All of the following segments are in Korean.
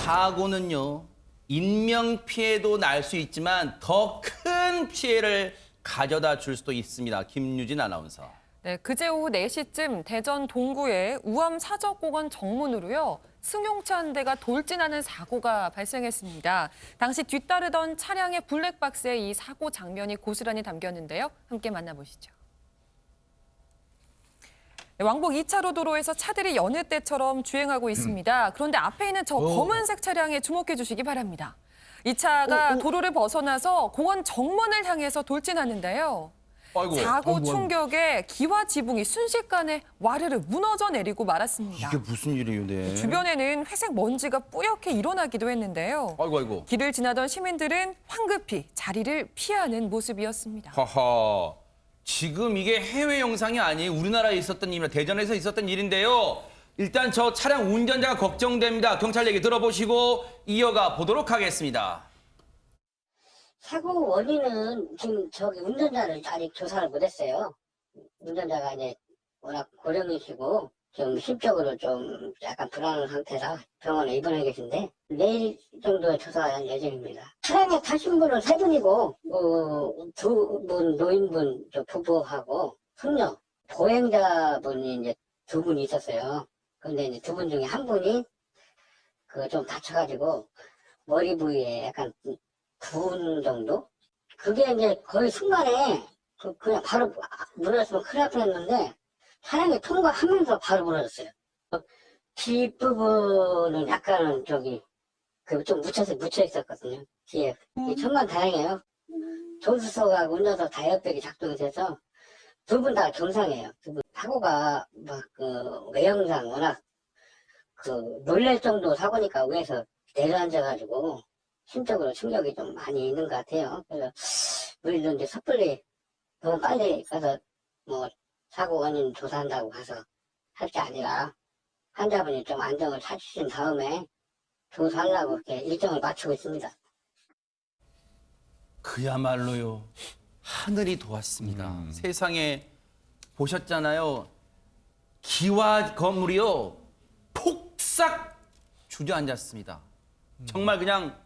사고는요, 인명피해도 날 수 있지만 더 큰 피해를 가져다 줄 수도 있습니다. 김유진 아나운서. 네, 그제 오후 4시쯤 대전 동구의 우암 사적공원 정문으로요. 승용차 한 대가 돌진하는 사고가 발생했습니다. 당시 뒤따르던 차량의 블랙박스에 이 사고 장면이 고스란히 담겼는데요. 함께 만나보시죠. 네, 왕복 2차로 도로에서 차들이 여느 때처럼 주행하고 있습니다. 그런데 앞에 있는 저 검은색 차량에 주목해 주시기 바랍니다. 이 차가 도로를 벗어나서 공원 정문을 향해서 돌진하는데요. 아이고, 사고 충격에 기와 지붕이 순식간에 와르르 무너져 내리고 말았습니다. 이게 무슨 일이에요, 네? 주변에는 회색 먼지가 뿌옇게 일어나기도 했는데요. 아이고. 길을 지나던 시민들은 황급히 자리를 피하는 모습이었습니다. 하하. 지금 이게 해외 영상이 아니에요. 우리나라에 있었던 일입니다. 대전에서 있었던 일인데요. 일단 저 차량 운전자가 걱정됩니다. 경찰 얘기 들어보시고 이어가 보도록 하겠습니다. 사고 원인은 지금 저기 운전자를 아직 조사를 못했어요. 운전자가 이제 워낙 고령이시고 좀 심적으로 좀 약간 불안한 상태라 병원에 입원해 계신데 내일 정도에 조사할 예정입니다. 차량에 타신 분은 세 분이고 두 분 노인분 저 부부하고 손녀 보행자분이 이제 두 분이 있었어요. 근데 이제 두 분 중에 한 분이 그 좀 다쳐가지고 머리 부위에 약간 부은 정도? 그게 이제 거의 순간에 그냥 바로 무너졌으면 큰일 날 뻔했는데 차량이 통과하면서 바로 무너졌어요. 뒷부분은 약간은 저기 좀 묻혀 있었거든요. 뒤에 천만 다행이에요. 조수석하고 운전석 다 에어백이 작동이 돼서 두 분 다 정상이에요. 두 분 사고가 막 외형상 워낙 놀랄 정도 사고니까 위에서 내려앉아가지고 심적으로 충격이 좀 많이 있는 것 같아요. 그래서 우리도 이제 섣불리 너무 빨리 가서 사고 원인 조사한다고 가서 할 게 아니라 환자분이 좀 안정을 찾으신 다음에 조사하려고 이렇게 일정을 맞추고 있습니다. 그야말로요. 하늘이 도왔습니다. 세상에 보셨잖아요. 기와 건물이요. 폭삭 주저앉았습니다. 정말 그냥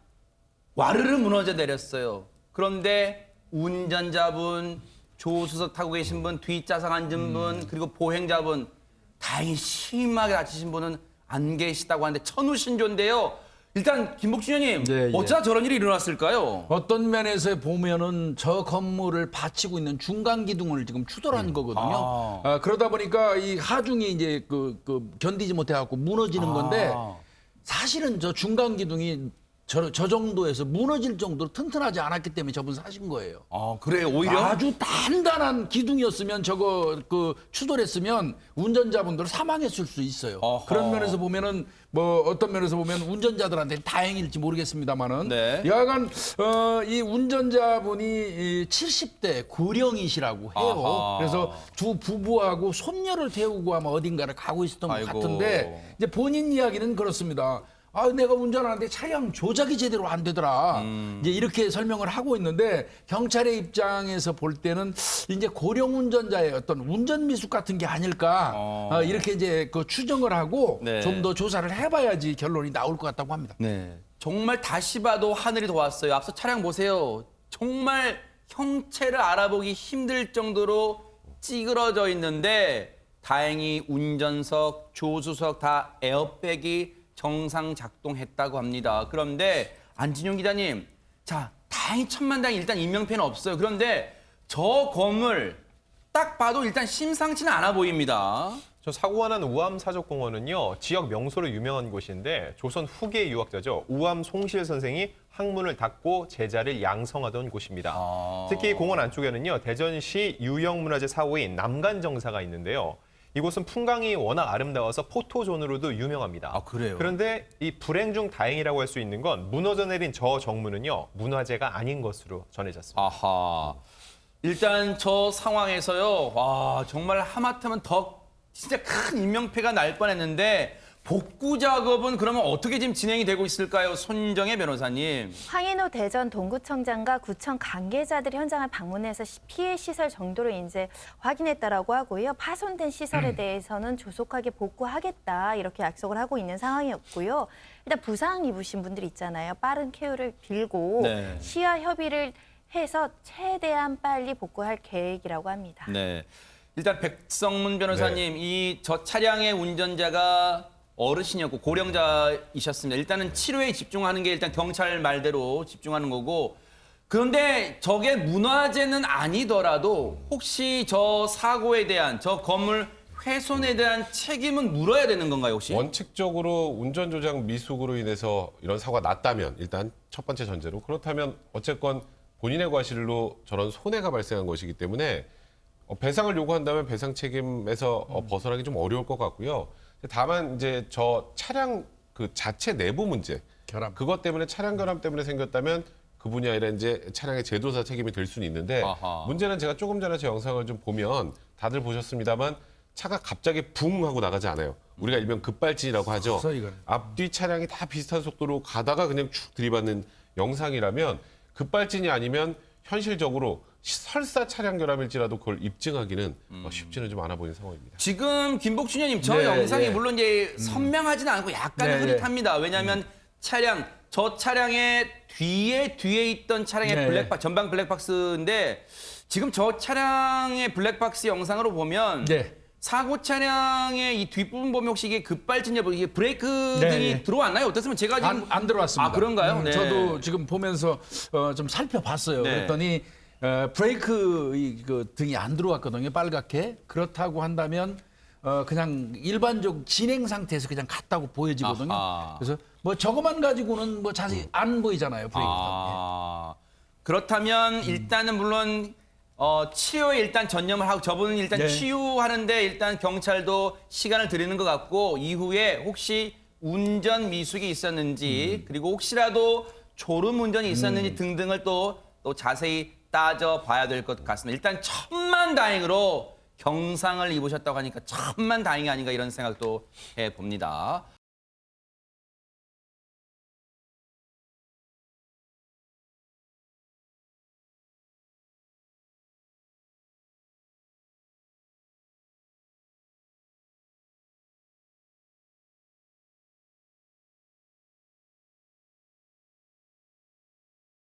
와르르 무너져 내렸어요. 그런데 운전자분, 조수석 타고 계신 분, 뒷좌석 앉은 분, 그리고 보행자분, 다행히 심하게 다치신 분은 안 계시다고 하는데 천우신조인데요. 일단 김복준 의원님, 네, 어쩌다 저런 일이 일어났을까요? 어떤 면에서 보면은 저 건물을 받치고 있는 중간 기둥을 지금 추돌한 거거든요. 그러다 보니까 이 하중이 이제 견디지 못해갖고 무너지는 건데 사실은 저 중간 기둥이 저 정도에서 무너질 정도로 튼튼하지 않았기 때문에 저분 사신 거예요. 그래요? 오히려? 아주 단단한 기둥이었으면 저거 추돌했으면 운전자분들 사망했을 수 있어요. 어허. 그런 면에서 보면은 어떤 면에서 보면 운전자들한테는 다행일지 모르겠습니다만은 네. 여하간 이 운전자분이 70대 고령이시라고 해요. 아하. 그래서 두 부부하고 손녀를 태우고 아마 어딘가를 가고 있었던 것 아이고. 같은데 이제 본인 이야기는 그렇습니다. 내가 운전하는데 차량 조작이 제대로 안 되더라. 이제 이렇게 설명을 하고 있는데 경찰의 입장에서 볼 때는 이제 고령 운전자의 어떤 운전 미숙 같은 게 아닐까 이렇게 이제 추정을 하고 네. 좀 더 조사를 해봐야지 결론이 나올 것 같다고 합니다. 네. 정말 다시 봐도 하늘이 도왔어요. 앞서 차량 보세요. 정말 형체를 알아보기 힘들 정도로 찌그러져 있는데 다행히 운전석, 조수석 다 에어백이 정상 작동했다고 합니다. 그런데 안진용 기자님, 자, 다행히 천만다행히 일단 인명피해는 없어요. 그런데 저 건물 딱 봐도 일단 심상치는 않아 보입니다. 저 사고가 난 우암 사적공원은요, 지역 명소로 유명한 곳인데 조선 후기의 유학자죠. 우암 송실 선생이 학문을 닫고 제자를 양성하던 곳입니다. 특히 공원 안쪽에는요, 대전시 유형문화재 사고인 남간정사가 있는데요. 이곳은 풍광이 워낙 아름다워서 포토존으로도 유명합니다. 그래요? 그런데 이 불행 중 다행이라고 할 수 있는 건 무너져 내린 저 정문은요, 문화재가 아닌 것으로 전해졌습니다. 아하. 일단 저 상황에서요. 와, 정말 하마터면 더 진짜 큰 인명피해가 날 뻔했는데 복구 작업은 그러면 어떻게 지금 진행이 되고 있을까요? 손정혜 변호사님. 황인호 대전 동구청장과 구청 관계자들이 현장을 방문해서 피해 시설 정도를 이제 확인했다라고 하고요. 파손된 시설에 대해서는 조속하게 복구하겠다 이렇게 약속을 하고 있는 상황이었고요. 일단 부상 입으신 분들 있잖아요. 빠른 쾌유를 빌고 네. 시와 협의를 해서 최대한 빨리 복구할 계획이라고 합니다. 네. 일단 백성문 변호사님, 이 저 차량의 운전자가 어르신이었고 고령자이셨습니다. 일단은 치료에 집중하는 게 일단 경찰 말대로 집중하는 거고, 그런데 저게 문화재는 아니더라도 혹시 저 사고에 대한, 저 건물 훼손에 대한 책임은 물어야 되는 건가요, 혹시? 원칙적으로 운전조작 미숙으로 인해서 이런 사고가 났다면 일단 첫 번째 전제로, 그렇다면 어쨌건 본인의 과실로 저런 손해가 발생한 것이기 때문에 배상을 요구한다면 배상 책임에서 벗어나기 좀 어려울 것 같고요. 다만 이제 저 차량 그 자체 내부 문제, 결함. 그것 때문에 차량 결함 때문에 생겼다면 그 분이 아니라 이제 차량의 제도사 책임이 될 수는 있는데, 아하. 문제는 제가 조금 전에 제 영상을 좀 보면 다들 보셨습니다만 차가 갑자기 붕 하고 나가지 않아요. 우리가 일명 급발진이라고 하죠. 그래서 이거는. 앞뒤 차량이 다 비슷한 속도로 가다가 그냥 쭉 들이받는 영상이라면, 급발진이 아니면 현실적으로 설사 차량 결함일지라도 그걸 입증하기는 쉽지는 좀 않아 보이는 상황입니다. 지금 김복춘 의원님, 저 네, 영상이 예. 물론 이제 선명하지는 않고 약간 네, 흐릿합니다. 왜냐하면 저 차량의 뒤에 있던 차량의 네. 전방 블랙박스인데, 지금 저 차량의 블랙박스 영상으로 보면 네. 사고 차량의 이 뒷부분 보면 혹시 이게 급발진 여부, 이게 브레이크 네, 등이 네. 들어왔나요? 어떻습니까? 제가 지금 안 들어왔습니다. 아, 그런가요? 네. 저도 지금 보면서 좀 살펴봤어요. 네. 그랬더니 브레이크 그 등이 안 들어왔거든요. 빨갛게. 그렇다고 한다면 그냥 일반적 진행 상태에서 그냥 갔다고 보여지거든요. 아하. 그래서 뭐 저거만 가지고는 뭐 자세히 안 보이잖아요. 브레이크가. 아, 그렇다면 일단은 물론 치료에 일단 전념을 하고, 저분은 일단 네. 치유하는데 일단 경찰도 시간을 드리는 것 같고, 이후에 혹시 운전 미숙이 있었는지, 그리고 혹시라도 졸음 운전이 있었는지 등등을 또 자세히 따져봐야 될 것 같습니다. 일단 천만다행으로 경상을 입으셨다고 하니까 천만다행이 아닌가 이런 생각도 해봅니다.